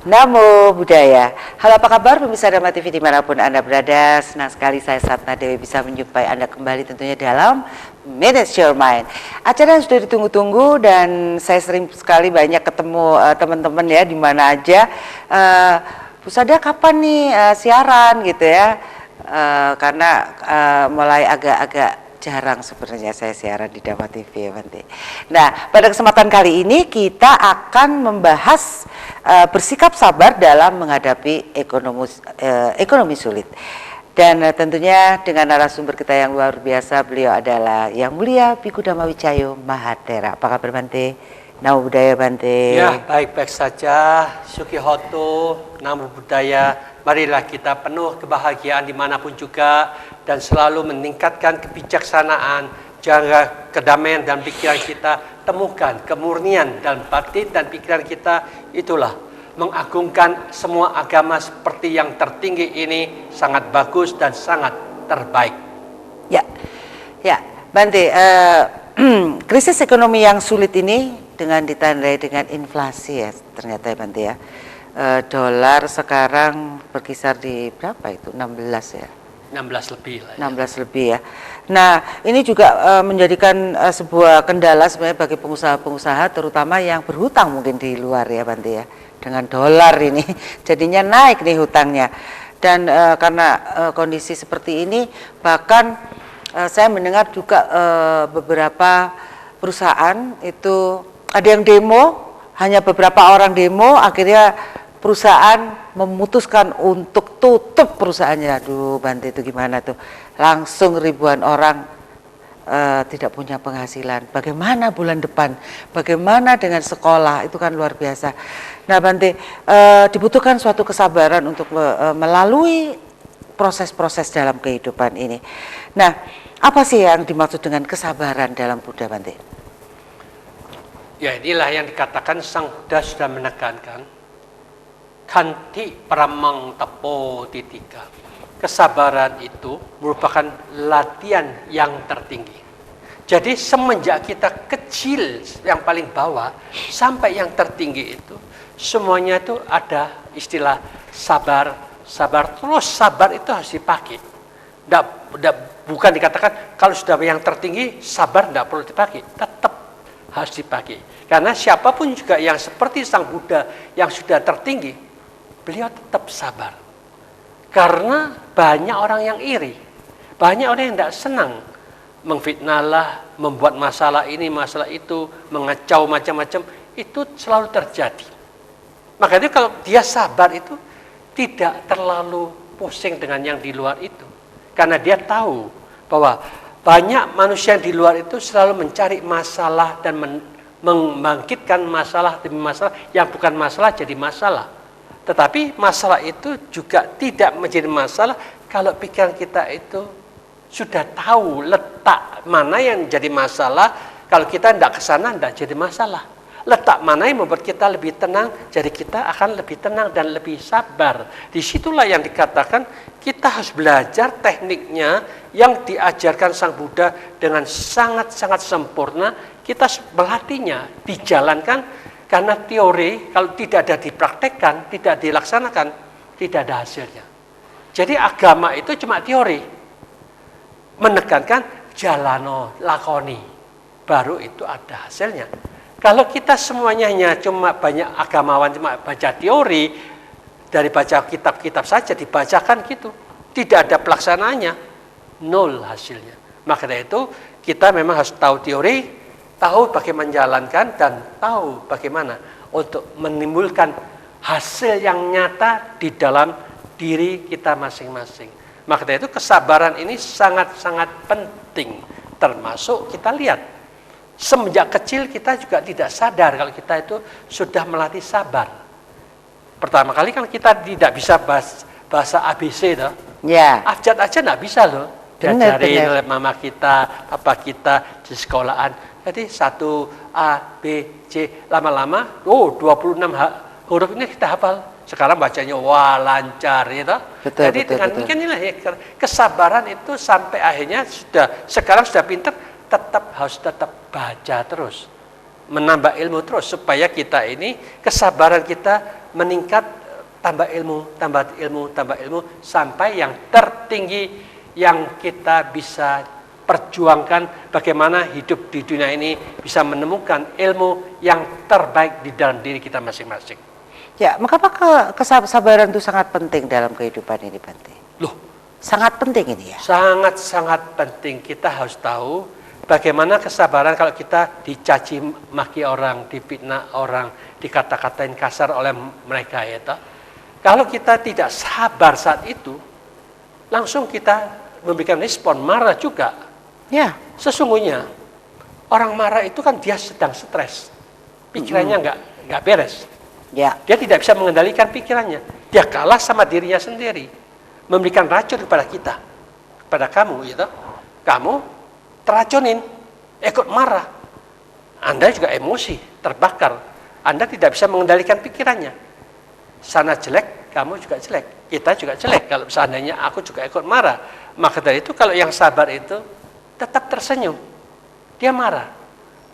Namo Buddhaya. Halo, apa kabar pemirsa Dharma TV dimanapun Anda berada. Senang sekali saya Satna Dewi bisa menjumpai Anda kembali tentunya dalam Manage Your Mind. Acara yang sudah ditunggu-tunggu dan saya sering sekali banyak ketemu teman-teman ya di mana aja. Bu Sada kapan nih siaran gitu ya? Karena mulai agak-agak jarang sebenarnya saya siaran di Dharma TV ya Bante. Nah, pada kesempatan kali ini kita akan membahas bersikap sabar dalam menghadapi ekonomi sulit. Dan tentunya dengan narasumber kita yang luar biasa, beliau adalah Yang Mulia Bhikkhu Dhamma Wicayo Mahathera. Apa kabar Bante? Namo Buddhaya Bante. Ya, baik-baik saja. Sukihoto, Namo Buddhaya. Marilah kita penuh kebahagiaan dimanapun juga dan selalu meningkatkan kebijaksanaan, jaga kedamaian dan pikiran kita, temukan kemurnian dan batin dan pikiran kita. Itulah mengagungkan semua agama seperti yang tertinggi ini sangat bagus dan sangat terbaik. Ya, Bante, krisis ekonomi yang sulit ini dengan ditandai dengan inflasi ya ternyata ya Bante ya. Dolar sekarang berkisar di berapa itu? 16 ya? 16 lebih lah. 16 lebih ya. Nah, ini juga menjadikan sebuah kendala sebenarnya bagi pengusaha-pengusaha terutama yang berhutang mungkin di luar ya Bante ya. Dengan dolar ini jadinya naik nih hutangnya. Dan karena kondisi seperti ini bahkan saya mendengar juga beberapa perusahaan itu ada yang demo, hanya beberapa orang demo akhirnya perusahaan memutuskan untuk tutup perusahaannya. Aduh Bante, itu gimana tuh? Langsung ribuan orang tidak punya penghasilan. Bagaimana bulan depan? Bagaimana dengan sekolah? Itu kan luar biasa. Nah Bante, dibutuhkan suatu kesabaran untuk melalui proses-proses dalam kehidupan ini. Nah, apa sih yang dimaksud dengan kesabaran dalam Buddha Bante? Ya, inilah yang dikatakan Sang Buddha sudah menekankan Khanti Pramang Tapo Titika. Kesabaran itu merupakan latihan yang tertinggi. Jadi semenjak kita kecil yang paling bawah sampai yang tertinggi itu semuanya itu ada istilah sabar. Terus sabar itu harus dipakai. Bukan dikatakan kalau sudah yang tertinggi sabar tidak perlu dipakai. Tetap harus dipakai. Karena siapapun juga yang seperti Sang Buddha yang sudah tertinggi, beliau tetap sabar. Karena banyak orang yang iri. Banyak orang yang tidak senang. Memfitnahlah, membuat masalah ini, masalah itu, mengacau macam-macam. Itu selalu terjadi. Maka itu kalau dia sabar itu tidak terlalu pusing dengan yang di luar itu. Karena dia tahu bahwa banyak manusia yang di luar itu selalu mencari masalah dan membangkitkan masalah demi masalah yang bukan masalah jadi masalah. Tetapi masalah itu juga tidak menjadi masalah kalau pikiran kita itu sudah tahu letak mana yang jadi masalah. Kalau kita tidak ke sana tidak jadi masalah. Letak mana yang membuat kita lebih tenang, jadi kita akan lebih tenang dan lebih sabar. Disitulah yang dikatakan kita harus belajar tekniknya yang diajarkan Sang Buddha dengan sangat-sangat sempurna. Kita melatihnya, dijalankan. Karena teori kalau tidak ada dipraktekkan, tidak dilaksanakan, tidak ada hasilnya. Jadi agama itu cuma teori. Menekankan jalano lakoni. Baru itu ada hasilnya. Kalau kita semuanya hanya cuma banyak agamawan cuma baca teori, dari baca kitab-kitab saja dibacakan gitu. Tidak ada pelaksanaannya, nol hasilnya. Maka dari itu kita memang harus tahu teori, tahu bagaimana menjalankan dan tahu bagaimana untuk menimbulkan hasil yang nyata di dalam diri kita masing-masing. Maka dari itu kesabaran ini sangat-sangat penting. Termasuk kita lihat semenjak kecil kita juga tidak sadar kalau kita itu sudah melatih sabar. Pertama kali kan kita tidak bisa bahasa ABC toh. Ya. Abjad aja tidak bisa loh. Diajarin oleh mama kita, papa kita di sekolahan. Jadi 1 A, B, C, lama-lama, 26 huruf ini kita hafal. Sekarang bacanya wah lancar, gitu. Jadi dengan demikian inilah ya, kesabaran itu sampai akhirnya sekarang sudah pintar, harus tetap baca terus, menambah ilmu terus supaya kita ini kesabaran kita meningkat, tambah ilmu, tambah ilmu, tambah ilmu, sampai yang tertinggi yang kita bisa perjuangkan bagaimana hidup di dunia ini bisa menemukan ilmu yang terbaik di dalam diri kita masing-masing. Ya, maka kesabaran itu sangat penting dalam kehidupan ini, Bante. Loh, sangat penting ini ya? Sangat-sangat penting. Kita harus tahu bagaimana kesabaran kalau kita dicaci maki orang, difitnah orang, dikata-katain kasar oleh mereka ya toh. Kalau kita tidak sabar saat itu, langsung kita memberikan respon marah juga. Ya. Sesungguhnya orang marah itu kan dia sedang stres, pikirannya nggak beres. Ya. Dia tidak bisa mengendalikan pikirannya. Dia kalah sama dirinya sendiri, memberikan racun kepada kita, kepada kamu, gitu. Kamu teracunin, ikut marah. Anda juga emosi, terbakar. Anda tidak bisa mengendalikan pikirannya. Sana jelek, kamu juga jelek. Kita juga jelek. Kalau seandainya aku juga ikut marah. Maka dari itu kalau yang sabar itu tetap tersenyum. Dia marah.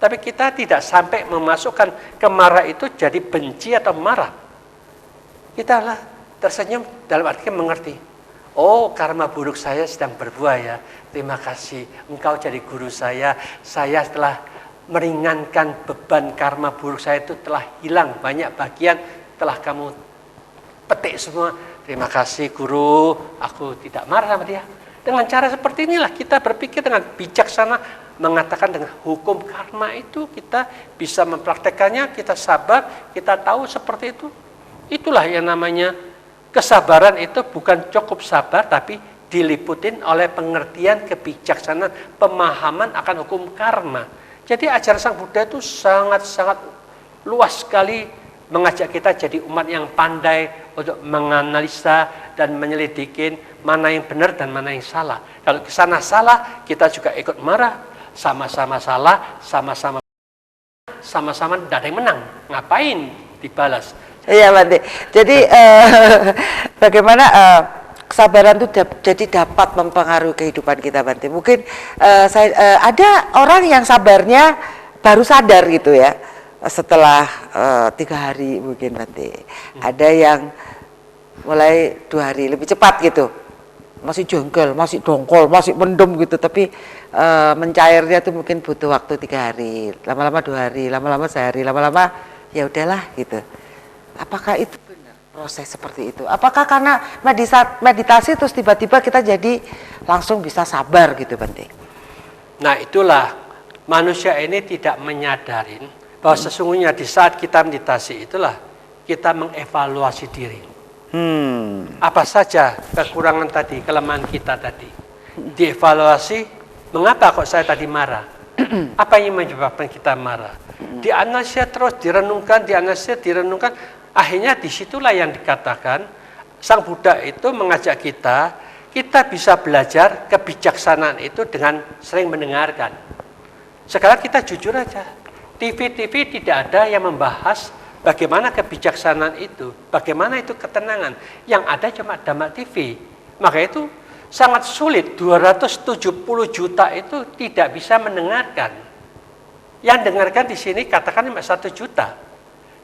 Tapi kita tidak sampai memasukkan kemarah itu jadi benci atau marah. Kita lah tersenyum dalam arti mengerti. Oh, karma buruk saya sedang berbuah ya. Terima kasih. Engkau jadi guru saya. Saya telah meringankan beban karma buruk saya itu telah hilang. Banyak bagian telah kamu petik semua. Terima kasih guru, aku tidak marah sama dia. Dengan cara seperti inilah kita berpikir dengan bijaksana, mengatakan dengan hukum karma itu kita bisa mempraktekannya, kita sabar, kita tahu seperti itu. Itulah yang namanya kesabaran. Itu bukan cukup sabar, tapi diliputin oleh pengertian, kebijaksanaan, pemahaman akan hukum karma. Jadi ajaran Sang Buddha itu sangat-sangat luas sekali, mengajak kita jadi umat yang pandai untuk menganalisa dan menyelidikin mana yang benar dan mana yang salah. Kalau kesana salah, kita juga ikut marah, sama-sama salah, sama-sama tidak ada yang menang. Ngapain dibalas? Iya, Bante. Jadi bagaimana kesabaran itu jadi dapat mempengaruhi kehidupan kita, Bante. Mungkin ada orang yang sabarnya baru sadar gitu ya, setelah 3 hari mungkin, Bante. Ada yang mulai 2 hari lebih cepat gitu, masih jengkel, masih dongkol, masih mendem gitu, tapi mencairnya tuh mungkin butuh waktu 3 hari, lama-lama 2 hari, lama-lama sehari, lama-lama ya udahlah gitu. Apakah itu benar proses seperti itu? Apakah karena meditasi terus tiba-tiba kita jadi langsung bisa sabar gitu, Bante? Nah, itulah manusia ini tidak menyadarin bahwa sesungguhnya di saat kita meditasi itulah kita mengevaluasi diri. Apa saja kekurangan tadi, kelemahan kita tadi. Dievaluasi, mengapa kok saya tadi marah? Apa yang menyebabkan kita marah? Dianalisa terus, direnungkan, akhirnya disitulah yang dikatakan Sang Buddha itu mengajak kita bisa belajar kebijaksanaan itu dengan sering mendengarkan. Sekarang kita jujur aja, TV tidak ada yang membahas bagaimana kebijaksanaan itu, bagaimana itu ketenangan. Yang ada cuma Dhamma TV. Maka itu sangat sulit, 270 juta itu tidak bisa mendengarkan. Yang dengarkan di sini katakan cuma 1 juta.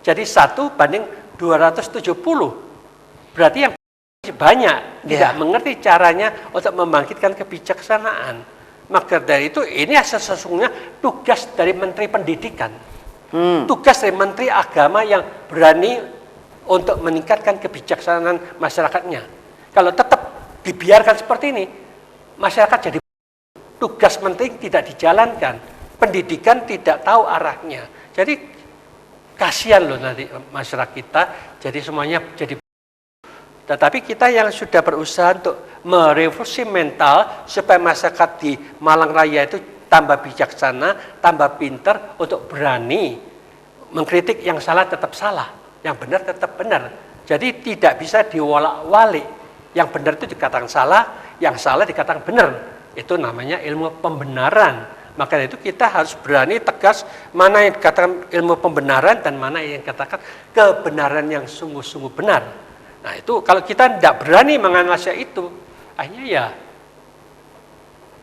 Jadi 1 banding 270. Berarti yang banyak tidak mengerti caranya untuk membangkitkan kebijaksanaan. Maka dari itu ini sesungguhnya tugas dari Menteri Pendidikan. Tugas dari Menteri Agama yang berani untuk meningkatkan kebijaksanaan masyarakatnya. Kalau tetap dibiarkan seperti ini, masyarakat jadi tugas menteri tidak dijalankan, pendidikan tidak tahu arahnya. Jadi kasihan loh nanti masyarakat kita, jadi semuanya jadi. Tetapi kita yang sudah berusaha untuk merevolusi mental supaya masyarakat di Malang Raya itu tambah bijaksana, tambah pinter untuk berani mengkritik yang salah tetap salah, yang benar tetap benar. Jadi tidak bisa diwolak-walik. Yang benar itu dikatakan salah, yang salah dikatakan benar. Itu namanya ilmu pembenaran. Maka itu kita harus berani tegas mana yang dikatakan ilmu pembenaran dan mana yang dikatakan kebenaran yang sungguh-sungguh benar. Nah itu kalau kita tidak berani menganalisa itu, akhirnya ya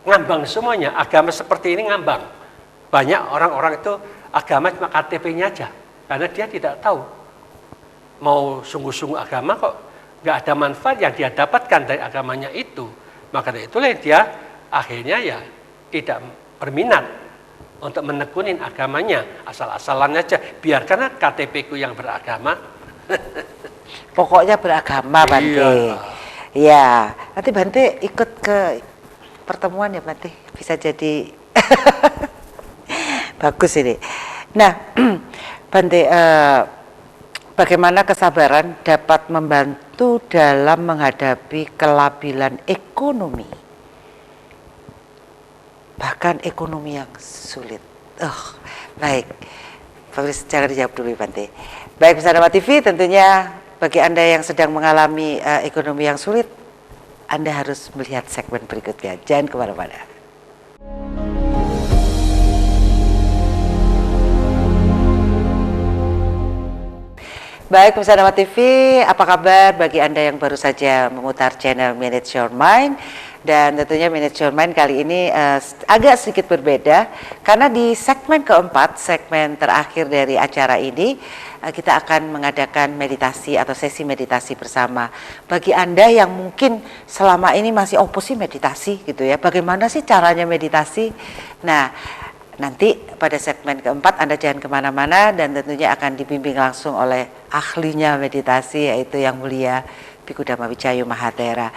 ngambang semuanya. Agama seperti ini ngambang. Banyak orang-orang itu agama cuma KTP-nya aja, karena dia tidak tahu mau sungguh-sungguh agama kok nggak ada manfaat yang dia dapatkan dari agamanya itu. Maka dari itulah dia akhirnya ya tidak berminat untuk menekunin agamanya, asal-asalan aja. Biarkan KTP ku yang beragama. Pokoknya beragama, Bante. Iya. Ya, nanti Bante ikut ke pertemuan ya, Bante. Bisa jadi bagus ini. Nah, Bante, bagaimana kesabaran dapat membantu dalam menghadapi kelabilan ekonomi, bahkan ekonomi yang sulit? Baik, jangan dijawab dulu, Bante. Baik, pemirsa Dhamma TV, tentunya bagi Anda yang sedang mengalami ekonomi yang sulit, Anda harus melihat segmen berikutnya. Jangan kemana-mana. Baik, pemirsa Dhamma TV, apa kabar bagi Anda yang baru saja memutar channel Manage Your Mind? Dan tentunya Manage Your Mind kali ini agak sedikit berbeda, karena di segmen keempat, segmen terakhir dari acara ini, kita akan mengadakan meditasi atau sesi meditasi bersama. Bagi Anda yang mungkin selama ini masih sih meditasi gitu ya, bagaimana sih caranya meditasi? Nah, nanti pada segmen keempat Anda jangan kemana-mana, dan tentunya akan dibimbing langsung oleh ahlinya meditasi, yaitu Yang Mulia Bhikkhu Dhammawicaya Mahathera.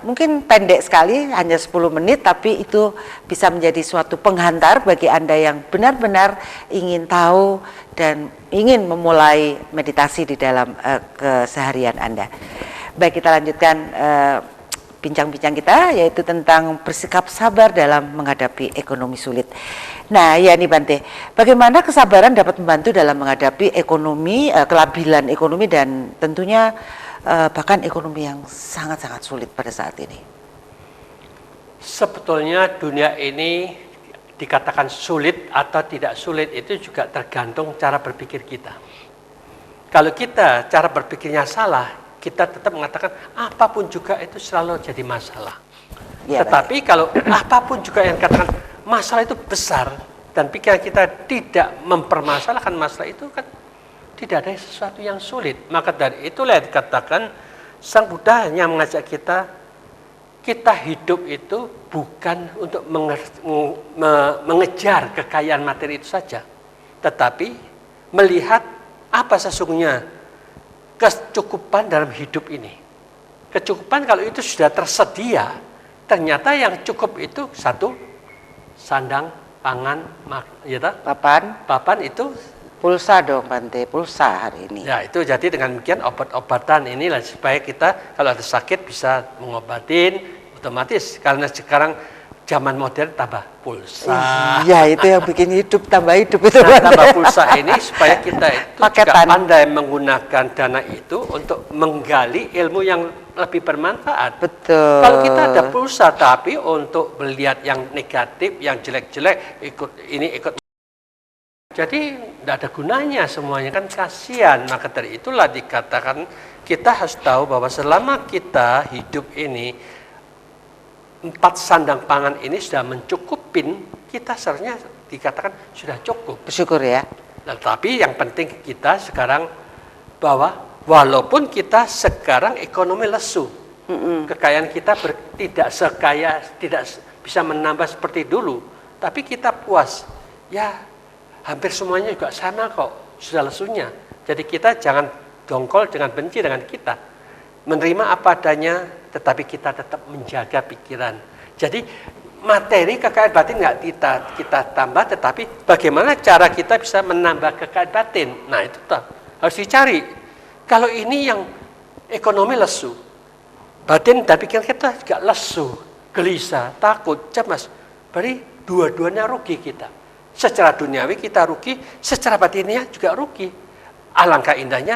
Mungkin pendek sekali, hanya 10 menit, tapi itu bisa menjadi suatu penghantar bagi Anda yang benar-benar ingin tahu dan ingin memulai meditasi di dalam keseharian Anda. Baik, kita lanjutkan bincang-bincang kita, yaitu tentang bersikap sabar dalam menghadapi ekonomi sulit. Nah, ya nih Bante, bagaimana kesabaran dapat membantu dalam menghadapi ekonomi, kelabilan ekonomi, dan tentunya bahkan ekonomi yang sangat-sangat sulit pada saat ini? Sebetulnya dunia ini dikatakan sulit atau tidak sulit itu juga tergantung cara berpikir kita. Kalau kita cara berpikirnya salah, kita tetap mengatakan apapun juga itu selalu jadi masalah. Ya, tetapi kalau apapun juga yang katakan masalah itu besar, dan pikiran kita tidak mempermasalahkan masalah itu, kan tidak ada sesuatu yang sulit. Maka dari itulah dikatakan Sang Buddha hanya mengajak kita hidup itu bukan untuk mengejar kekayaan materi itu saja, tetapi melihat apa sesungguhnya kecukupan dalam hidup ini. Kecukupan kalau itu sudah tersedia, ternyata yang cukup itu satu, sandang, pangan, papan itu. Pulsa dong Bante, pulsa hari ini. Ya itu, jadi dengan demikian obat-obatan inilah supaya kita kalau ada sakit bisa mengobatin otomatis, karena sekarang zaman modern tambah pulsa. Iya, itu yang bikin hidup tambah hidup itu. Nah, tambah pulsa ini supaya kita itu juga pandai menggunakan dana itu untuk menggali ilmu yang lebih bermanfaat. Betul. Kalau kita ada pulsa tapi untuk melihat yang negatif, yang jelek-jelek, ikut jadi tidak ada gunanya semuanya, kan kasihan. Maka dari itulah dikatakan kita harus tahu bahwa selama kita hidup ini 4 sandang pangan ini sudah mencukupin, kita seharusnya dikatakan sudah cukup. Bersyukur ya. Tetapi yang penting kita sekarang bahwa walaupun kita sekarang ekonomi lesu, kekayaan kita tidak bisa menambah seperti dulu, tapi kita puas. Ya, hampir semuanya juga sama kok, sudah lesunya. Jadi kita jangan dongkol, jangan benci dengan kita. Menerima apa adanya, tetapi kita tetap menjaga pikiran. Jadi materi kekayaan batin nggak kita tambah, tetapi bagaimana cara kita bisa menambah kekayaan batin. Nah itu harus dicari. Kalau ini yang ekonomi lesu, batin dan pikiran kita juga lesu, gelisah, takut, cemas, berarti dua-duanya rugi kita. Secara duniawi kita rugi, secara batinnya juga rugi. Alangkah indahnya,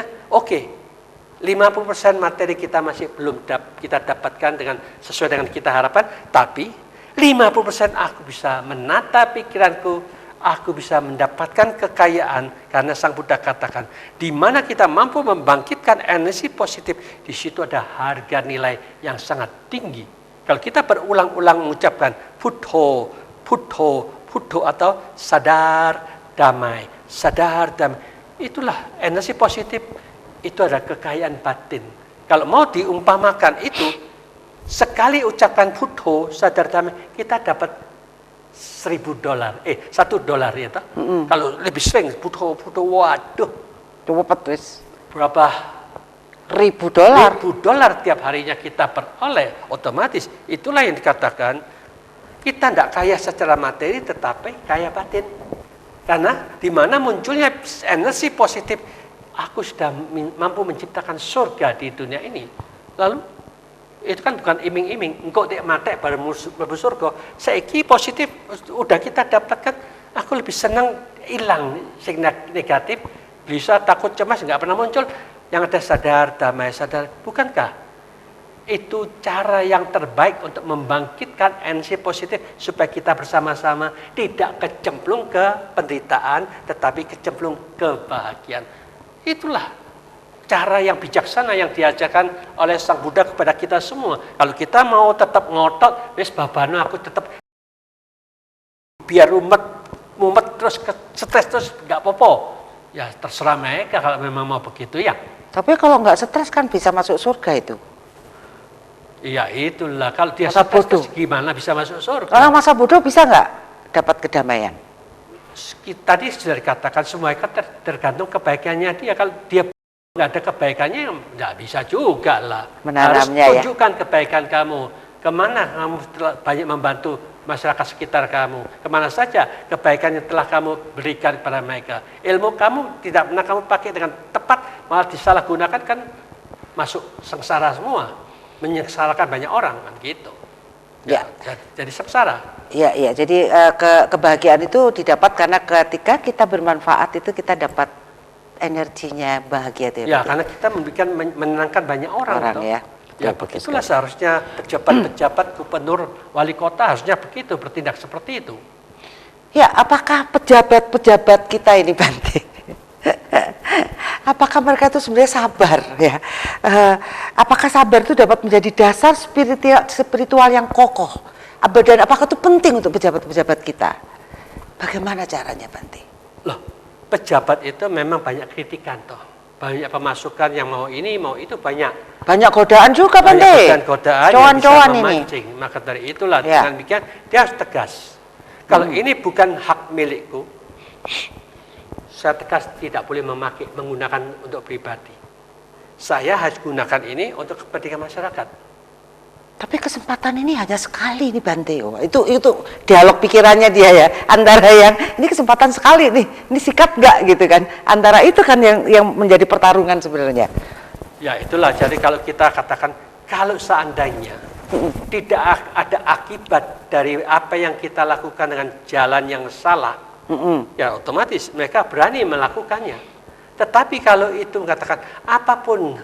50% materi kita masih belum kita dapatkan dengan sesuai dengan kita harapkan, tapi 50% aku bisa menata pikiranku, aku bisa mendapatkan kekayaan, karena Sang Buddha katakan, di mana kita mampu membangkitkan energi positif, di situ ada harga nilai yang sangat tinggi. Kalau kita berulang-ulang mengucapkan Buddho, Buddho, Buddho atau sadar damai, itulah energi positif itu adalah kekayaan batin. Kalau mau diumpamakan itu, sekali ucapan Buddha, sadar damai, kita dapat $1.000, $1 ya toh. Kalau lebih sering Buddha, waduh, Cepet wis. berapa $1.000. $1.000 tiap harinya kita peroleh, otomatis itulah yang dikatakan kita tidak kaya secara materi tetapi kaya batin. Karena di mana munculnya energi positif, aku sudah mampu menciptakan surga di dunia ini. Lalu itu kan bukan iming-iming, engkau tidak mati baru mlebu surga. Saiki positif udah kita dapatkan, aku lebih senang hilang sing negatif, bisa takut cemas nggak pernah muncul. Yang ada sadar, damai, sadar. Bukankah itu cara yang terbaik untuk membangkitkan energi positif supaya kita bersama-sama tidak kecemplung ke penderitaan, tetapi kecemplung kebahagiaan. Itulah cara yang bijaksana yang diajarkan oleh Sang Buddha kepada kita semua. Kalau kita mau tetap ngotot, wis babano aku tetap biar mumet terus stres terus nggak apa-apa. Ya terserah mereka kalau memang mau begitu ya. Tapi kalau nggak stres kan bisa masuk surga itu. Iya itulah, kalau dia Masa stres bodoh. terus gimana bisa masuk surga? Orang masa bodoh bisa nggak dapat kedamaian? Tadi sudah dikatakan semua itu tergantung kebaikannya dia. Kalau dia nggak ada kebaikannya, nggak bisa juga lah. Harus Menanamnya ya. tunjukkan kebaikan kamu. Kemana kamu telah banyak membantu masyarakat sekitar kamu. Kemana saja kebaikan yang telah kamu berikan kepada mereka. Ilmu kamu tidak pernah kamu pakai dengan tepat, malah disalahgunakan kan masuk sengsara semua. Menyengsarakan banyak orang kan gitu. Ya. Jadi sengsara. Iya. Jadi kebahagiaan itu didapat karena ketika kita bermanfaat itu kita dapat energinya bahagia itu Ya, karena kita menenangkan banyak orang toh. ya. Ya, begitulah seharusnya pejabat-pejabat gubernur, wali kota harusnya begitu, bertindak seperti itu. Ya, apakah pejabat-pejabat kita ini Bante? Apakah mereka itu sebenarnya sabar ya? Apakah sabar itu dapat menjadi dasar spiritual yang kokoh? Dan apakah itu penting untuk pejabat-pejabat kita? Bagaimana caranya Bante? Loh, pejabat itu memang banyak kritikan toh. Banyak pemasukan yang mau ini, mau itu banyak. Banyak godaan juga Bante. Banyak godaan Cowan-cowan yang bisa ini. memancing. Maka dari itulah Ya. dengan demikian dia harus tegas. Kalau ini bukan hak milikku, saya tegas tidak boleh menggunakan untuk pribadi. Saya harus gunakan ini untuk kepentingan masyarakat. Tapi kesempatan ini hanya sekali nih Bante. Oh, itu dialog pikirannya dia ya. Antara yang ini kesempatan sekali nih, ini sikat nggak gitu kan? Antara itu kan yang menjadi pertarungan sebenarnya. Ya itulah. Jadi kalau kita katakan kalau seandainya tidak ada akibat dari apa yang kita lakukan dengan jalan yang salah, ya otomatis mereka berani melakukannya. Tetapi kalau itu mengatakan apapun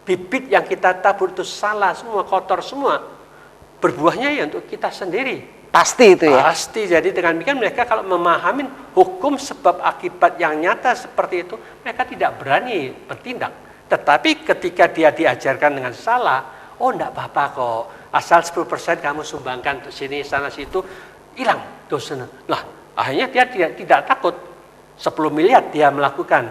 bibit yang kita tabur itu salah semua, kotor semua, berbuahnya ya untuk kita sendiri. Pasti itu ya. Pasti. Jadi dengan demikian mereka kalau memahami hukum sebab akibat yang nyata seperti itu, mereka tidak berani bertindak. Tetapi ketika dia diajarkan dengan salah, oh enggak apa-apa kok, asal 10% kamu sumbangkan untuk sini, sana, situ, hilang dosanya. Lah, akhirnya dia tidak takut. 10 miliar dia melakukan,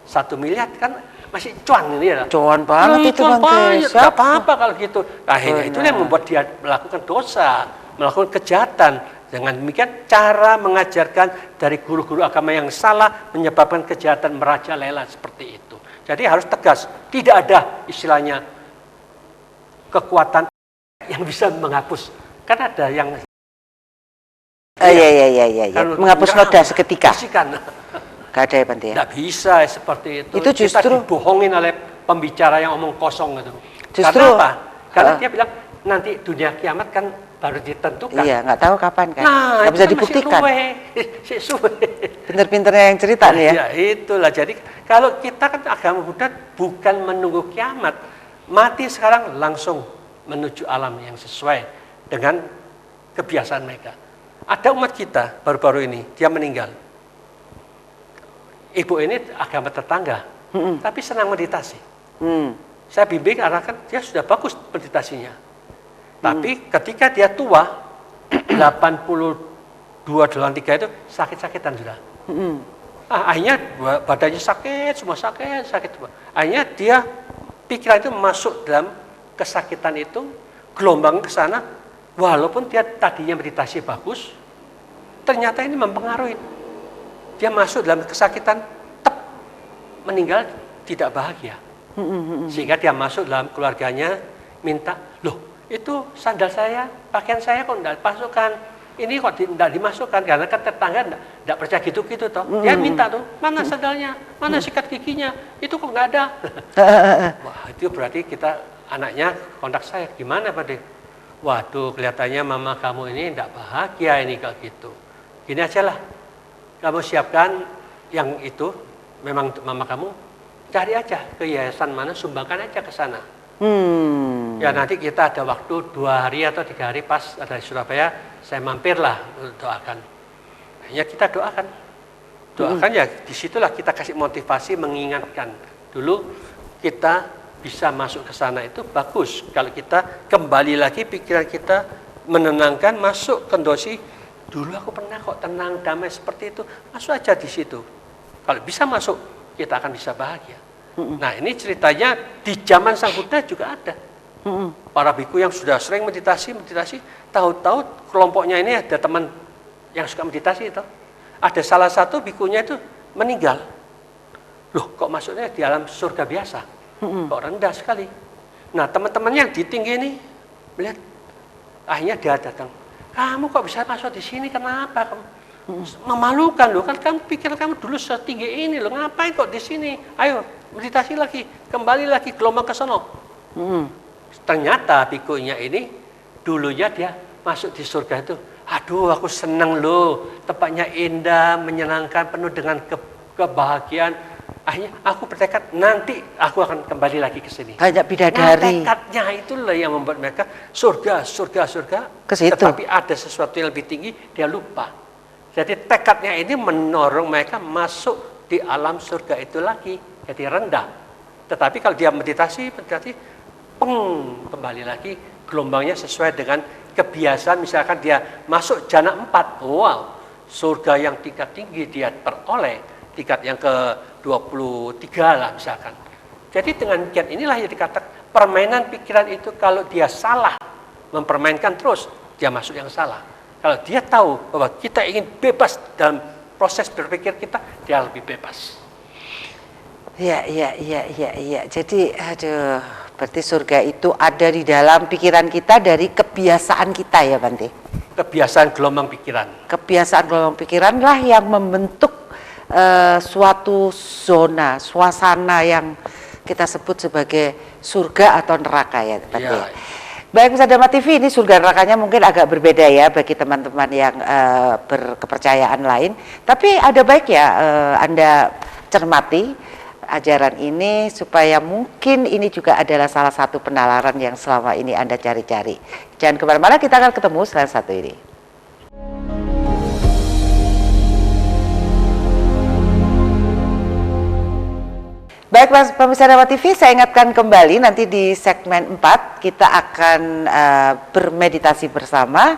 1 miliar kan masih cuan ini ya. Cuan banget itu Bante. Enggak apa-apa kalau gitu. Akhirnya itu yang membuat dia melakukan dosa, melakukan kejahatan. Dengan demikian cara mengajarkan dari guru-guru agama yang salah menyebabkan kejahatan merajalela seperti itu. Jadi harus tegas, tidak ada istilahnya kekuatan yang bisa menghapus. Kan ada yang Iya. Menghapus noda seketika. Gak ada ya Bante ya? Tidak bisa seperti itu. Itu justru kita dibohongin oleh pembicara yang omong kosong itu. Justru Karena apa? Karena dia bilang nanti dunia kiamat kan baru ditentukan. iya, nggak tahu kapan kan. Nah, Nggak bisa itu kan dibuktikan. masih suwe. Pinter-pinternya yang cerita nih ya. Ya itulah. Jadi kalau kita kan agama Buddha bukan menunggu kiamat. Mati sekarang langsung menuju alam yang sesuai dengan kebiasaan mereka. Ada umat kita baru-baru ini, dia meninggal. Ibu ini agama tetangga, tapi senang meditasi. Saya bimbing arahkan, dia sudah bagus meditasinya. Tapi ketika dia tua, 82 83 itu sakit-sakitan sudah. Akhirnya badannya sakit, semua sakit. Akhirnya dia pikiran itu masuk dalam kesakitan itu, gelombang ke sana, walaupun dia tadinya meditasi bagus, ternyata ini mempengaruhi. Dia masuk dalam kesakitan, meninggal tidak bahagia. Sehingga dia masuk dalam keluarganya, minta, loh itu sandal saya, pakaian saya kok tidak dimasukkan. Ini kok tidak dimasukkan, karena kan tetangga tidak percaya gitu-gitu toh. Dia minta tuh, mana sandalnya, mana sikat giginya, itu kok nggak ada. Wah, itu berarti kita, anaknya kontak saya, gimana Pak De? Waduh, kelihatannya mama kamu ini tidak bahagia ini kalau gitu. Gini aja lah, kamu siapkan yang itu, memang untuk mama kamu, cari aja ke yayasan mana, sumbangkan aja ke sana. Ya nanti kita ada waktu 2 hari atau 3 hari pas ada di Surabaya, saya mampirlah untuk doakan. Ya kita doakan ya, disitulah kita kasih motivasi, mengingatkan. Dulu kita bisa masuk ke sana itu bagus. Kalau kita kembali lagi pikiran kita menenangkan, masuk ke dosi. Dulu aku pernah kok tenang, damai seperti itu. Masuk aja di situ. Kalau bisa masuk, kita akan bisa bahagia. Nah ini ceritanya di zaman Sang Buddha juga ada. Para biku yang sudah sering meditasi, tahu-tahu kelompoknya ini ada teman yang suka meditasi itu. Ada salah satu bikunya itu meninggal. Loh kok masuknya di alam surga biasa? Kok rendah sekali? Nah teman-temannya yang di tinggi ini melihat, akhirnya dia datang. Kamu kok bisa masuk di sini? Kenapa kamu? Memalukan loh, kan kamu pikir kamu dulu setinggi ini loh, ngapain kok di sini? Ayo meditasi lagi, kembali lagi gelombang ke sono. Ternyata bikunya ini dulunya dia masuk di surga itu. Aduh, aku senang loh, tempatnya indah, menyenangkan, penuh dengan kebahagiaan. Akhirnya aku bertekad nanti aku akan kembali lagi ke sini. Banyak bidadari. Nah, tekadnya itulah yang membuat mereka surga ke situ. Tetapi ada sesuatu yang lebih tinggi, dia lupa. Jadi tekadnya ini mendorong mereka masuk di alam surga itu lagi. Jadi rendah. Tetapi kalau dia meditasi, kembali lagi gelombangnya sesuai dengan kebiasaan. Misalkan dia masuk jana 4, wow, surga yang tingkat tinggi dia peroleh, tingkat yang ke-23 lah misalkan. Jadi dengan kiat inilah yang dikatakan permainan pikiran itu, kalau dia salah mempermainkan terus, dia masuk yang salah. Kalau dia tahu bahwa kita ingin bebas dalam proses berpikir kita, dia lebih bebas. Ya. Jadi, berarti surga itu ada di dalam pikiran kita dari kebiasaan kita ya, Bante? Kebiasaan gelombang pikiran. Kebiasaan gelombang pikiran lah yang membentuk suatu zona, suasana yang kita sebut sebagai surga atau neraka ya, Bante. Ya. Baik, Pemirsa Dhamma TV, ini surga nerakanya mungkin agak berbeda ya bagi teman-teman yang berkepercayaan lain. Tapi ada baiknya Anda cermati ajaran ini supaya mungkin ini juga adalah salah satu penalaran yang selama ini Anda cari-cari. Jangan kemana-mana, kita akan ketemu setelah satu ini. Baik, pemirsa Dhamma TV, saya ingatkan kembali nanti di segmen 4 kita akan bermeditasi bersama.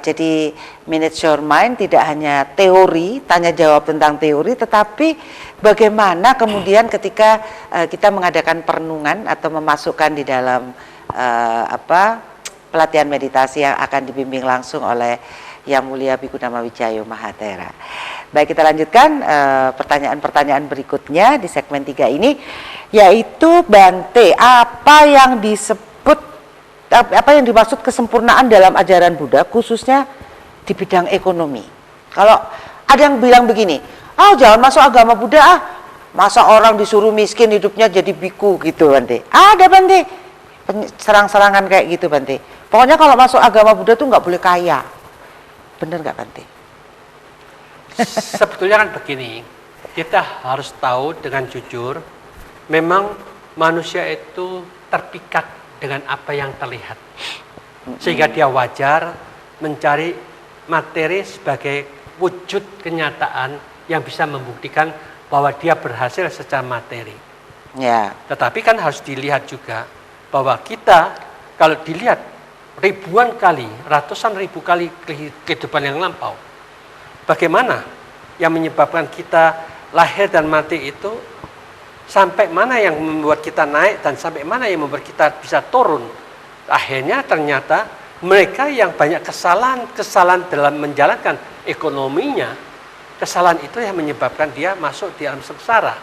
Jadi Manage Your Mind tidak hanya teori, tanya jawab tentang teori, tetapi bagaimana kemudian ketika kita mengadakan perenungan atau memasukkan di dalam pelatihan meditasi yang akan dibimbing langsung oleh Yang Mulia Bhikkhu Dhammawijayo Mahathera. Baik, kita lanjutkan pertanyaan-pertanyaan berikutnya di segmen 3 ini, yaitu Bante, apa yang dimaksud kesempurnaan dalam ajaran Buddha khususnya di bidang ekonomi? Kalau ada yang bilang begini, jangan masuk agama Buddha, masa orang disuruh miskin hidupnya jadi biku gitu, Bante. Ada, Bante, serang-serangan kayak gitu, Bante. Pokoknya kalau masuk agama Buddha tuh nggak boleh kaya. Bener nggak, Bante? Sebetulnya kan begini, kita harus tahu dengan jujur, memang manusia itu terpikat dengan apa yang terlihat. Sehingga dia wajar mencari materi sebagai wujud kenyataan yang bisa membuktikan bahwa dia berhasil secara materi. Ya. Tetapi kan harus dilihat juga bahwa kita kalau dilihat ribuan kali, ratusan ribu kali kehidupan yang lampau, bagaimana yang menyebabkan kita lahir dan mati itu, sampai mana yang membuat kita naik dan sampai mana yang membuat kita bisa turun. Akhirnya ternyata mereka yang banyak kesalahan dalam menjalankan ekonominya, kesalahan itu yang menyebabkan dia masuk di alam sengsara.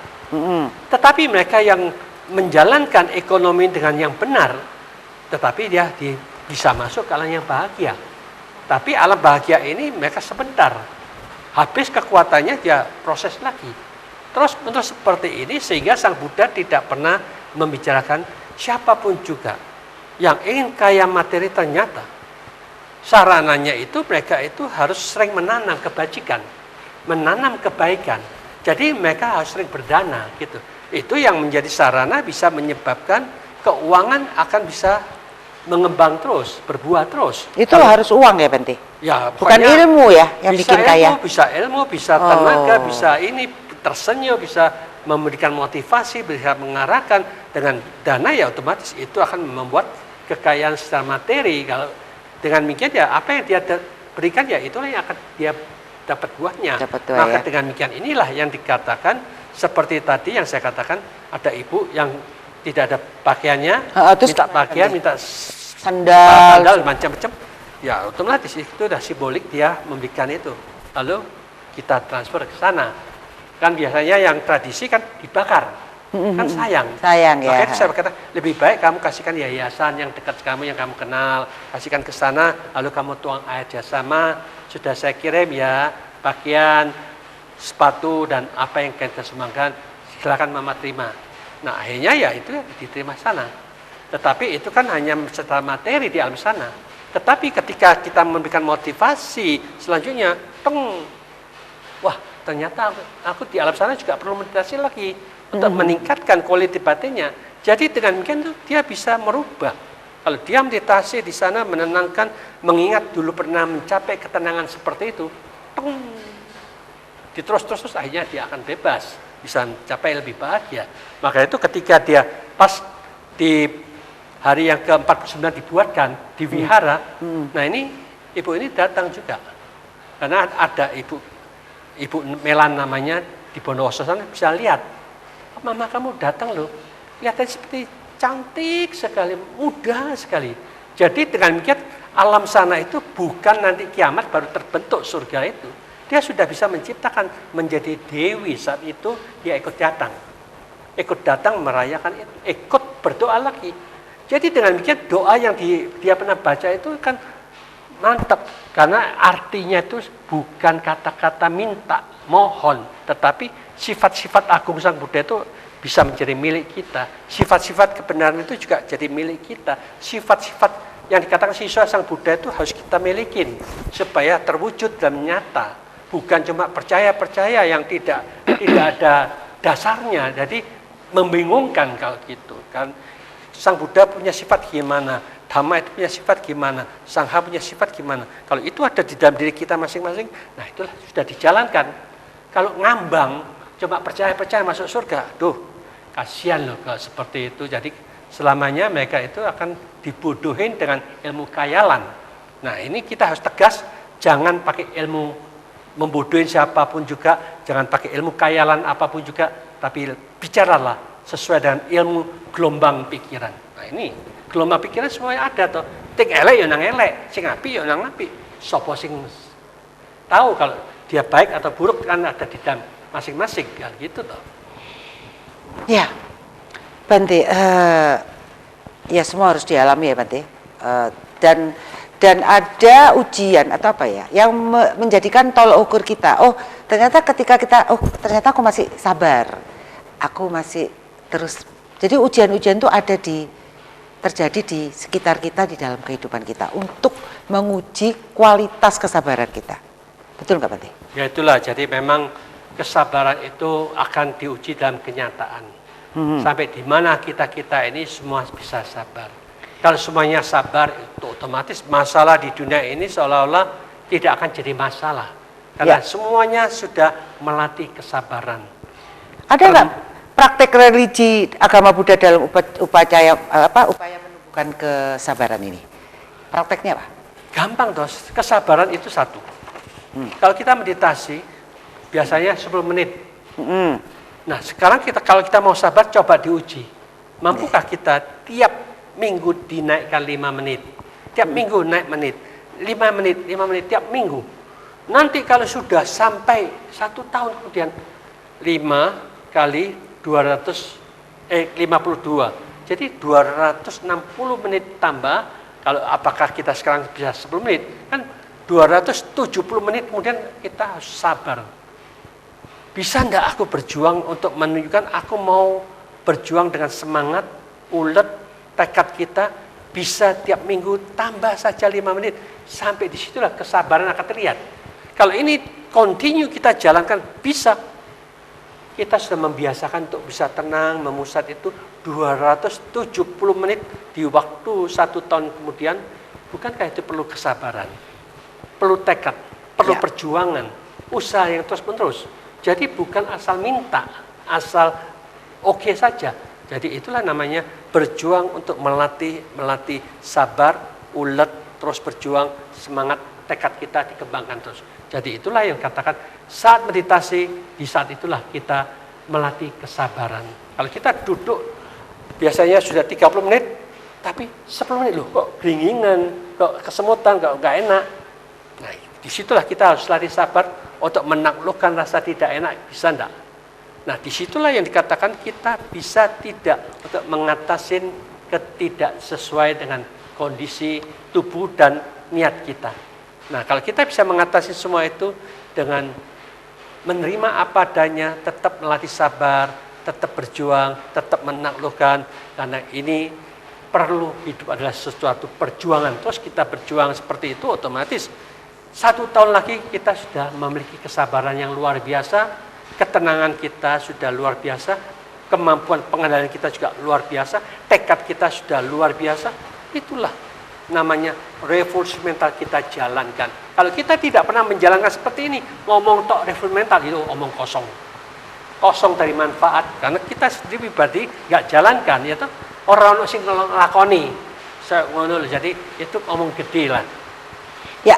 Tetapi mereka yang menjalankan ekonomi dengan yang benar, tetapi dia bisa masuk ke alam yang bahagia. Tapi alam bahagia ini mereka sebentar, habis kekuatannya dia proses lagi. Terus seperti ini sehingga Sang Buddha tidak pernah membicarakan siapapun juga yang ingin kaya materi, ternyata sarananya itu mereka itu harus sering menanam kebajikan, menanam kebaikan. Jadi mereka harus sering berdana gitu. Itu yang menjadi sarana bisa menyebabkan keuangan akan bisa mengembang terus, berbuah terus. Itu harus uang ya Bante? Ya, bukan ilmu ya yang bikin kaya. Bisa ilmu, bisa tenaga, bisa ini tersenyum, bisa memberikan motivasi, bisa mengarahkan dengan dana, ya otomatis itu akan membuat kekayaan secara materi. Kalau dengan demikian ya apa yang dia berikan ya itulah yang akan dia dapat buahnya. Maka ya. Dengan demikian inilah yang dikatakan seperti tadi yang saya katakan, ada ibu yang tidak ada pakaiannya, minta pakaian, minta sandal macam-macam. Ya otomatis itu sudah simbolik dia memberikan itu. Lalu kita transfer ke sana. Kan biasanya yang tradisi kan dibakar. Kan sayang. Sayang ya. Makanya saya berkata, lebih baik kamu kasihkan yayasan yang dekat kamu, yang kamu kenal. Kasihkan ke sana, lalu kamu tuang air jasama. Sudah saya kirim ya, pakaian, sepatu, dan apa yang kalian kesumangkan. Silakan mama terima. Nah akhirnya ya itu diterima sana. Tetapi itu kan hanya secara materi di alam sana. Tetapi ketika kita memberikan motivasi selanjutnya, wah ternyata aku di alam sana juga perlu meditasi lagi untuk meningkatkan kualitas batinnya. Jadi dengan demikian dia bisa merubah. Kalau dia meditasi di sana menenangkan, mengingat dulu pernah mencapai ketenangan seperti itu, terus akhirnya dia akan bebas, bisa mencapai lebih bahagia. Maka itu ketika dia pas di hari yang ke-49 dibuatkan di wihara, nah ini ibu ini datang juga. Karena ada ibu Melan namanya di Bondowoso sana, bisa lihat. Oh, mama kamu datang loh. Lihatnya seperti cantik sekali, mudah sekali. Jadi dengan demikian alam sana itu bukan nanti kiamat baru terbentuk surga itu. Dia sudah bisa menciptakan menjadi dewi saat itu dia ikut datang. Ikut datang merayakan itu, ikut berdoa lagi. Jadi dengan demikian doa yang dia pernah baca itu kan mantap. Karena artinya itu bukan kata-kata minta, mohon. Tetapi sifat-sifat agung Sang Buddha itu bisa menjadi milik kita. Sifat-sifat kebenaran itu juga jadi milik kita. Sifat-sifat yang dikatakan siswa Sang Buddha itu harus kita milikin. Supaya terwujud dalam nyata. Bukan cuma percaya-percaya yang tidak ada dasarnya. Jadi membingungkan kalau gitu kan. Sang Buddha punya sifat gimana, Dhamma itu punya sifat gimana, Sangha punya sifat gimana. Kalau itu ada di dalam diri kita masing-masing, nah itulah sudah dijalankan. Kalau ngambang, cuma percaya-percaya masuk surga, kasihan loh kalau seperti itu. Jadi selamanya mereka itu akan dibodohin dengan ilmu khayalan. Nah ini kita harus tegas, jangan pakai ilmu membodohin siapapun juga, jangan pakai ilmu khayalan apapun juga, tapi bicaralah sesuai dengan ilmu gelombang pikiran. Nah ini gelombang pikiran semuanya ada toh. Ting elek ya nang elek, sing apik ya nang apik. Sopo sing tahu kalau dia baik atau buruk kan ada di dalam masing-masing kan gitu toh. Ya, Bante, ya semua harus dialami ya Bante. Dan ada ujian atau apa ya yang menjadikan tolok ukur kita. Oh ternyata ketika kita, ternyata aku masih sabar, aku masih terus. Jadi ujian-ujian itu ada terjadi di sekitar kita, di dalam kehidupan kita untuk menguji kualitas kesabaran kita. Betul nggak Bante? Ya itulah, jadi memang kesabaran itu akan diuji dalam kenyataan. Sampai di mana kita ini semua bisa sabar. Kalau semuanya sabar, itu otomatis masalah di dunia ini seolah-olah tidak akan jadi masalah. Karena semuanya sudah melatih kesabaran. Ada nggak praktek religi agama Buddha dalam upaya menumbuhkan kesabaran ini? Prakteknya apa? Gampang toh, kesabaran itu satu. Kalau kita meditasi, biasanya 10 menit. Mm. Nah, sekarang kalau kita mau sabar, coba diuji. Mampukah kita tiap minggu dinaikkan 5 menit? Tiap minggu naik menit. 5 menit, 5 menit tiap minggu. Nanti kalau sudah sampai 1 tahun kemudian, 5 kali 52. Jadi 260 menit tambah. Kalau apakah kita sekarang bisa 10 menit? Kan 270 menit kemudian kita harus sabar. Bisa enggak aku berjuang untuk menunjukkan aku mau berjuang dengan semangat, ulet, tekad kita, bisa tiap minggu tambah saja 5 menit. Sampai disitulah kesabaran akan terlihat. Kalau ini continue kita jalankan, bisa. Kita sudah membiasakan untuk bisa tenang, memusat itu 270 menit di waktu 1 tahun kemudian. Bukankah itu perlu kesabaran? Perlu tekad, perlu perjuangan, usaha yang terus-menerus. Jadi bukan asal minta, asal oke saja. Jadi itulah namanya berjuang untuk melatih sabar, ulet, terus berjuang, semangat, tekad kita dikembangkan terus. Jadi itulah yang katakan saat meditasi, di saat itulah kita melatih kesabaran. Kalau kita duduk biasanya sudah 30 menit, tapi 10 menit loh kok geringingan, kok kesemutan, kok nggak enak. Nah, disitulah kita harus latih sabar untuk menaklukkan rasa tidak enak, bisa enggak? Nah, disitulah yang dikatakan kita bisa tidak untuk mengatasi ketidak sesuai dengan kondisi tubuh dan niat kita. Nah, kalau kita bisa mengatasi semua itu dengan menerima apa adanya, tetap melatih sabar, tetap berjuang, tetap menaklukkan, karena ini perlu, hidup adalah sesuatu perjuangan. Terus kita berjuang seperti itu, otomatis 1 tahun lagi kita sudah memiliki kesabaran yang luar biasa, ketenangan kita sudah luar biasa, kemampuan pengendalian kita juga luar biasa, tekad kita sudah luar biasa. Itulah namanya revolusi mental kita jalankan. Kalau kita tidak pernah menjalankan seperti ini, ngomong tok revolusi mental itu omong kosong. Kosong dari manfaat, karena kita sendiri pribadi nggak jalankan, ya toh. Orang sing nglakoni. Jadi itu omong gede lah. Ya.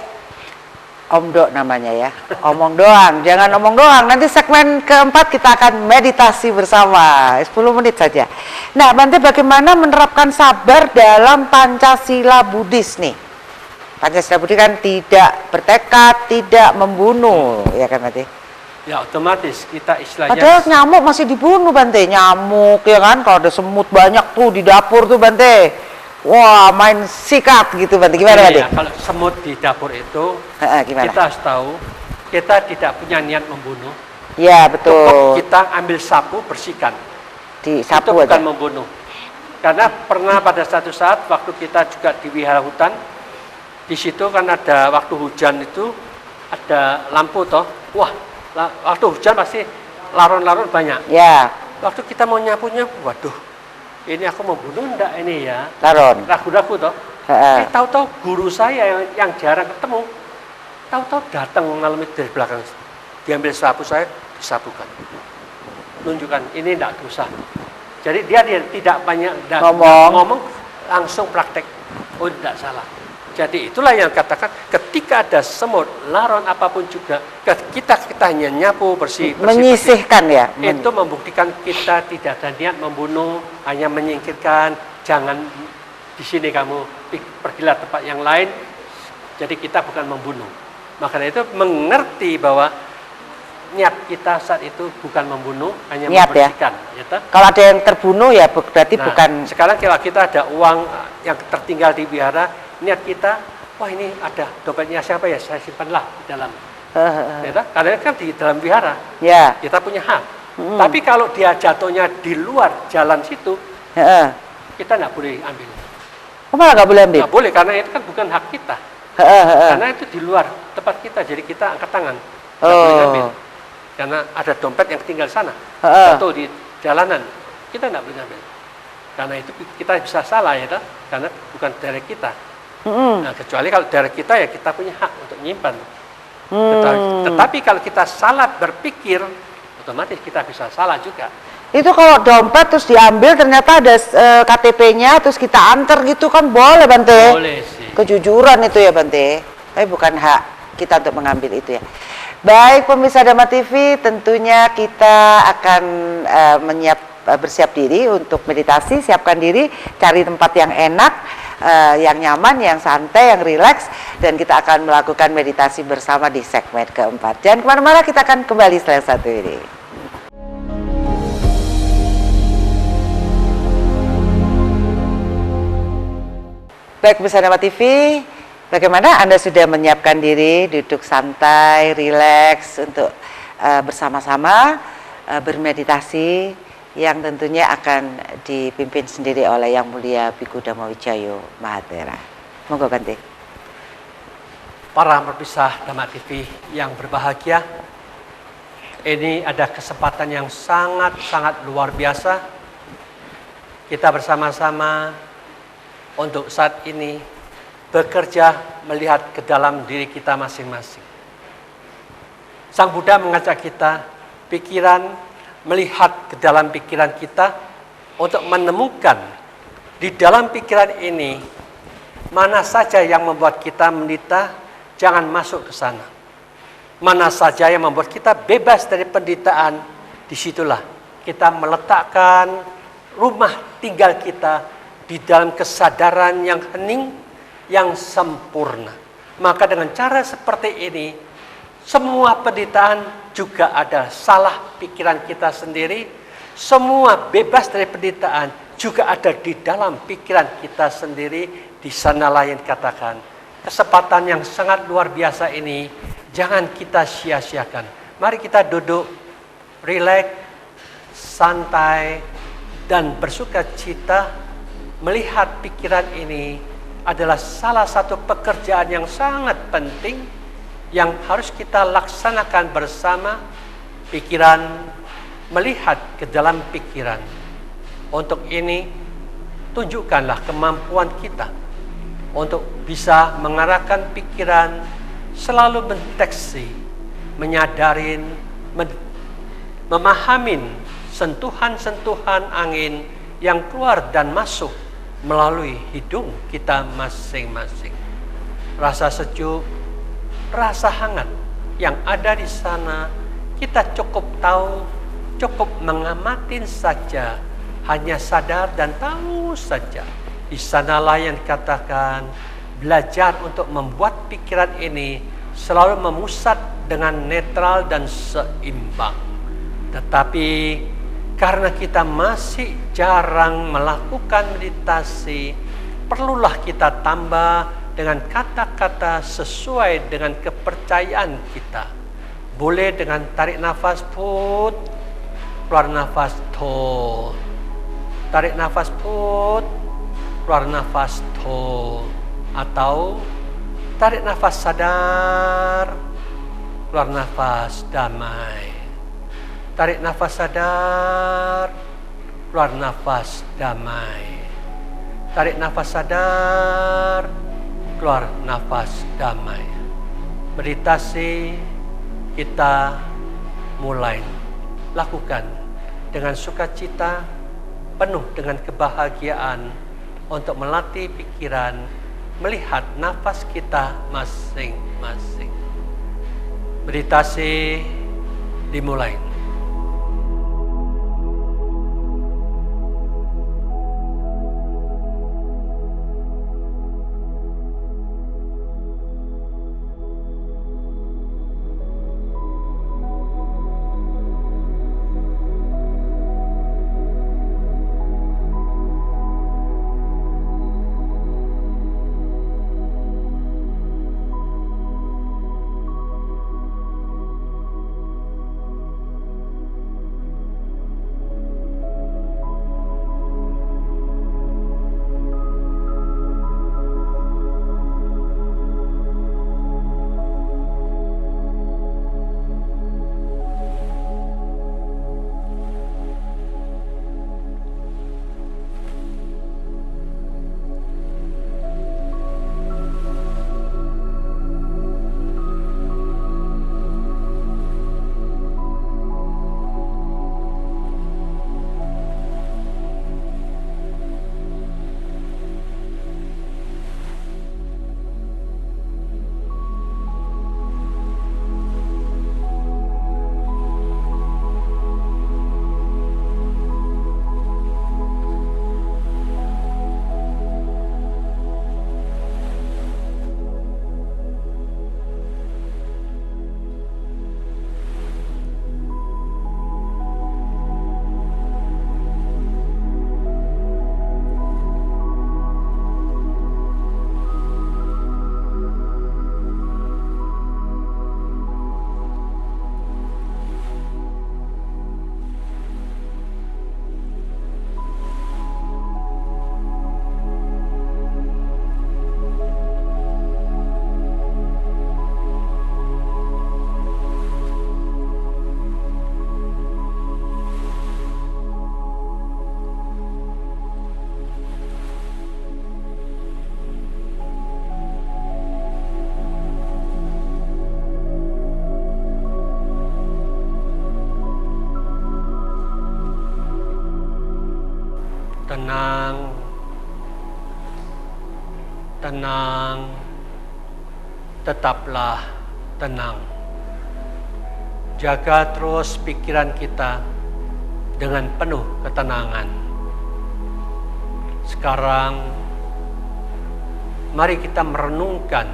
Omdo namanya ya, omong doang, jangan omong doang. Nanti segmen keempat kita akan meditasi bersama, 10 menit saja. Nah, Bante bagaimana menerapkan sabar dalam Pancasila Buddhis nih? Pancasila Buddhis kan tidak bertekad, tidak membunuh, ya kan Bante? Ya otomatis kita istilahnya. Padahal nyamuk masih dibunuh Bante, nyamuk ya kan, kalau ada semut banyak tuh di dapur tuh Bante. Wah, main sikat gitu Bante, gimana Bante? Ya, kalau semut di dapur itu, gimana? kita harus tahu, kita tidak punya niat membunuh. Ya, betul. Cukup kita ambil sapu, bersihkan. Disapu itu bukan aja. membunuh. Karena pernah pada satu saat, waktu kita juga di wihara hutan, di situ kan ada waktu hujan itu, ada lampu toh. Wah, waktu hujan pasti laron-laron banyak. Ya. Waktu kita mau nyapu-nyapu, waduh. Ini aku mau bunuh enggak ini ya? Laron. Ragu-ragu toh. Tahu-tahu guru saya yang jarang ketemu, tahu-tahu datang malam itu dari belakang, diambil sapu saya, disapukan. Nunjukkan ini enggak dosa. Jadi dia tidak banyak ngomong, langsung praktek. Oh, tidak salah. Jadi itulah yang katakan ketika ada semut, laron apapun juga, kita hanya nyapu bersih, menyisihkan ya. Itu membuktikan kita tidak ada niat membunuh, hanya menyingkirkan. Jangan di sini kamu, pergilah tempat yang lain. Jadi kita bukan membunuh. Maka itu mengerti bahwa niat kita saat itu bukan membunuh, hanya niat, membersihkan. Ya? Kalau ada yang terbunuh ya berarti bukan. Sekarang kalau kita ada uang yang tertinggal di wihara, niat kita, wah ini ada dompetnya siapa ya, saya simpanlah di dalam. Ya, karena kan di dalam wihara, ya. Kita punya hak. Tapi kalau dia jatuhnya di luar jalan situ, kita nggak boleh ambil. Oh, malah nggak boleh ambil? Nggak boleh, karena itu kan bukan hak kita. Karena itu di luar tempat kita, jadi kita angkat tangan. Nggak boleh ambil. Karena ada dompet yang tinggal di sana, jatuh di jalanan, kita nggak boleh ambil. Karena itu kita bisa salah ya, karena bukan dari kita. Nah, kecuali kalau dari kita ya kita punya hak untuk nyimpan. Tetapi kalau kita salah berpikir, otomatis kita bisa salah juga. Itu kalau dompet terus diambil ternyata ada KTP-nya terus kita antar gitu kan boleh Bante? Boleh sih. Kejujuran itu ya Bante, tapi bukan hak kita untuk mengambil itu ya. Baik pemirsa Dhamma TV, tentunya kita akan bersiap diri untuk meditasi. Siapkan diri, cari tempat yang enak, yang nyaman, yang santai, yang rileks, dan kita akan melakukan meditasi bersama di segmen keempat. Jangan kemana-mana, kita akan kembali setelah satu ini. Baik pemirsa Dhamma TV, bagaimana Anda sudah menyiapkan diri, duduk santai, rileks untuk bersama-sama bermeditasi yang tentunya akan dipimpin sendiri oleh Yang Mulia Bhikkhu Dhammawijayo Mahathera. Monggo Bante. Para pemirsa Dhamma TV yang berbahagia, ini ada kesempatan yang sangat-sangat luar biasa. Kita bersama-sama untuk saat ini bekerja melihat ke dalam diri kita masing-masing. Sang Buddha mengajak kita melihat ke dalam pikiran kita untuk menemukan di dalam pikiran ini mana saja yang membuat kita menderita, jangan masuk ke sana. Mana saja yang membuat kita bebas dari penderitaan, disitulah kita meletakkan rumah tinggal kita di dalam kesadaran yang hening, yang sempurna. Maka dengan cara seperti ini, semua penderitaan juga ada salah pikiran kita sendiri. Semua bebas dari penderitaan juga ada di dalam pikiran kita sendiri. Di sanalah yang dikatakan, kesempatan yang sangat luar biasa ini jangan kita sia-siakan. Mari kita duduk, rileks, santai, dan bersuka cita. Melihat pikiran ini adalah salah satu pekerjaan yang sangat penting yang harus kita laksanakan bersama. Pikiran, melihat ke dalam pikiran. Untuk ini, tunjukkanlah kemampuan kita untuk bisa mengarahkan pikiran, selalu mendeteksi, menyadarin, memahamin sentuhan-sentuhan angin yang keluar dan masuk melalui hidung kita masing-masing. Rasa sejuk, rasa hangat yang ada di sana, kita cukup tahu, cukup mengamati saja, hanya sadar dan tahu saja. Di sanalah yang dikatakan, belajar untuk membuat pikiran ini selalu memusat dengan netral dan seimbang. Tetapi karena kita masih jarang melakukan meditasi, perlulah kita tambah dengan kata-kata sesuai dengan kepercayaan kita. Boleh dengan tarik nafas put, keluar nafas to. Tarik nafas put, keluar nafas to. Atau tarik nafas sadar, keluar nafas damai. Tarik nafas sadar, keluar nafas damai. Tarik nafas sadar, keluar nafas damai. Meditasi kita mulai lakukan dengan sukacita, penuh dengan kebahagiaan untuk melatih pikiran, melihat nafas kita masing-masing. Meditasi dimulai. tenang, tenang, tetaplah tenang. Jaga terus pikiran kita dengan penuh ketenangan. Sekarang, mari kita merenungkan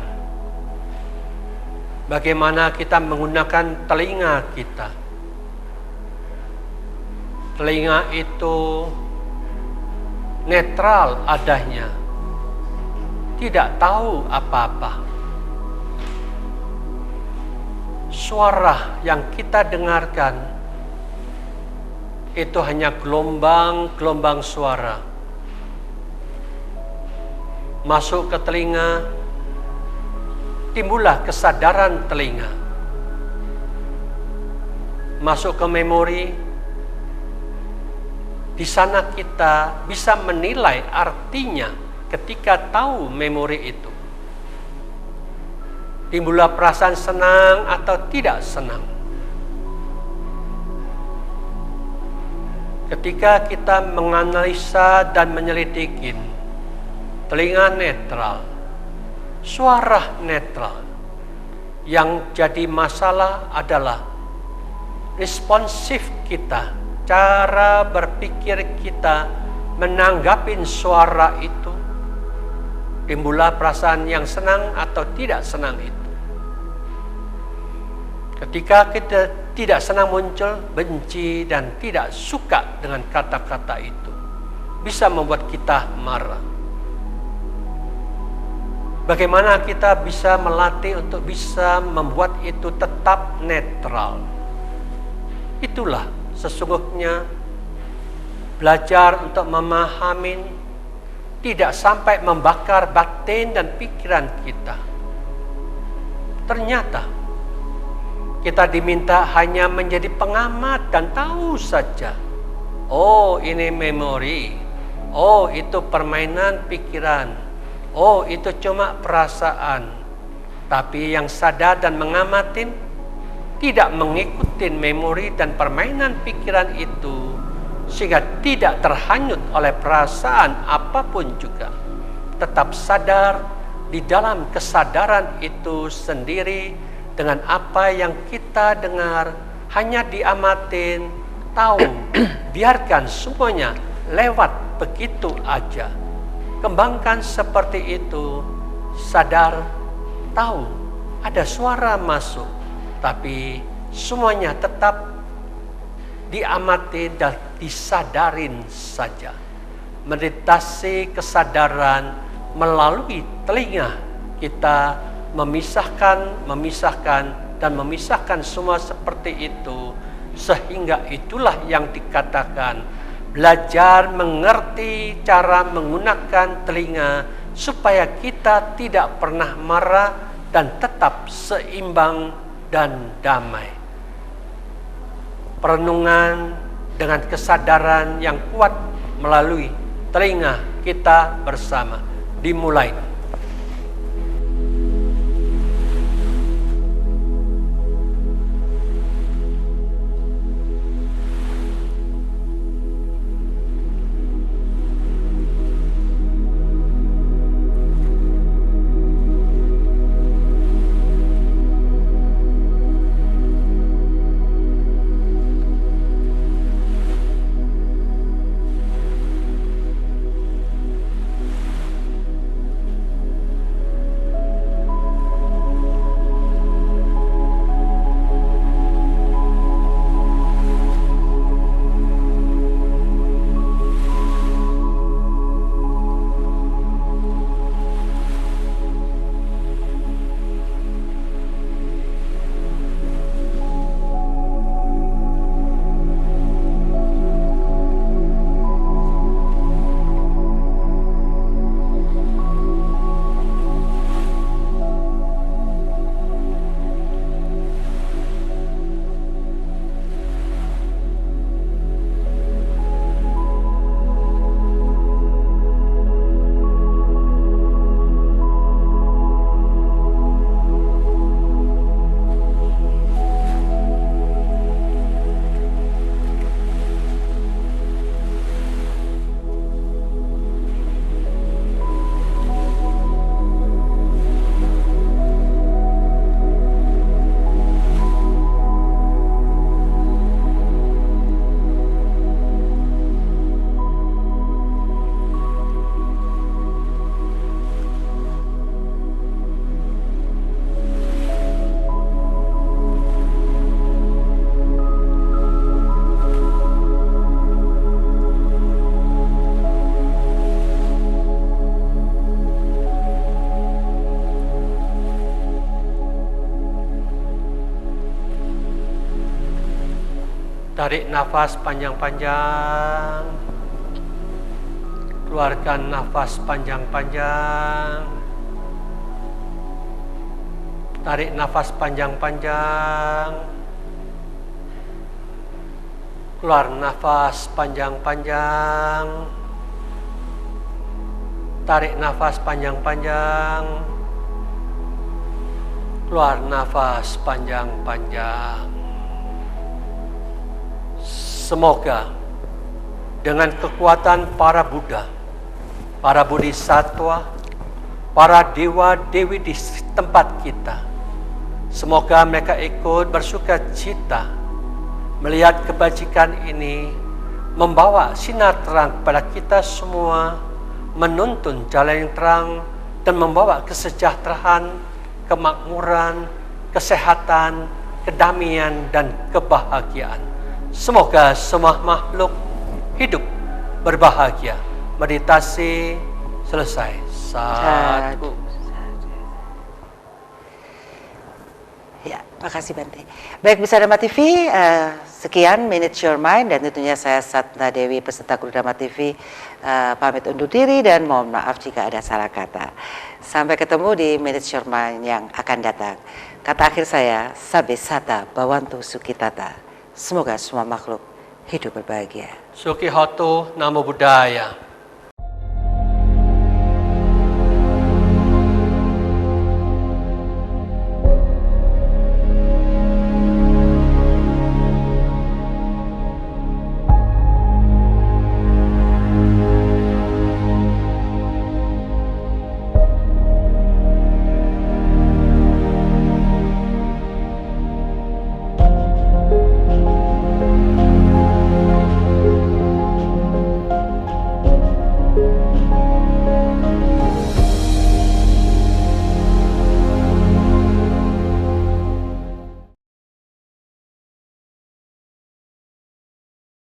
bagaimana kita menggunakan telinga kita. Telinga itu netral adanya, tidak tahu apa-apa. Suara yang kita dengarkan itu hanya gelombang-gelombang suara masuk ke telinga, timbullah kesadaran telinga, masuk ke memori. Di sana kita bisa menilai artinya ketika tahu memori itu. Timbullah perasaan senang atau tidak senang. Ketika kita menganalisa dan menyelidiki, telinga netral, suara netral. Yang jadi masalah adalah responsif kita, cara berpikir kita menanggapi suara itu. Timbullah perasaan yang senang atau tidak senang itu. Ketika kita tidak senang, muncul benci dan tidak suka dengan kata-kata itu. Bisa membuat kita marah. Bagaimana kita bisa melatih untuk bisa membuat itu tetap netral? Itulah sesungguhnya belajar untuk memahami, tidak sampai membakar batin dan pikiran kita. Ternyata kita diminta hanya menjadi pengamat dan tahu saja. Oh, ini memori. Oh, itu permainan pikiran. Oh, itu cuma perasaan. Tapi yang sadar dan mengamatin, tidak mengikuti memori dan permainan pikiran itu, sehingga tidak terhanyut oleh perasaan apapun juga. Tetap sadar di dalam kesadaran itu sendiri dengan apa yang kita dengar, hanya diamatin, tahu, biarkan semuanya lewat begitu aja. Kembangkan seperti itu, sadar, tahu, ada suara masuk, tapi semuanya tetap diamati dan disadarin saja. Meditasi kesadaran melalui telinga kita memisahkan semua seperti itu, sehingga itulah yang dikatakan belajar mengerti cara menggunakan telinga supaya kita tidak pernah marah dan tetap seimbang dan damai. Perenungan dengan kesadaran yang kuat melalui telinga kita bersama dimulai. Tarik nafas panjang-panjang. Keluarkan nafas panjang-panjang. Tarik nafas panjang-panjang. Keluar nafas panjang-panjang. Tarik nafas panjang-panjang. Keluar nafas panjang-panjang. Semoga dengan kekuatan para Buddha, para Bodhisattva, para dewa-dewi di tempat kita, semoga mereka ikut bersuka cita melihat kebajikan ini membawa sinar terang kepada kita semua, menuntun jalan yang terang dan membawa kesejahteraan, kemakmuran, kesehatan, kedamaian dan kebahagiaan. Semoga semua makhluk hidup berbahagia. Meditasi selesai. Satu. Ya, makasih Bante. Baik, Bisa Dhamma TV, sekian Manage Your Mind, dan tentunya saya Satna Dewi, peserta Guru Dhamma TV, pamit undur diri dan mohon maaf jika ada salah kata. Sampai ketemu di Manage Your Mind yang akan datang. Kata akhir saya, Sabbe Sata Bhavantu Sukhitata. Semoga semua makhluk hidup berbahagia. Suki Hoto, Namo Buddhaya.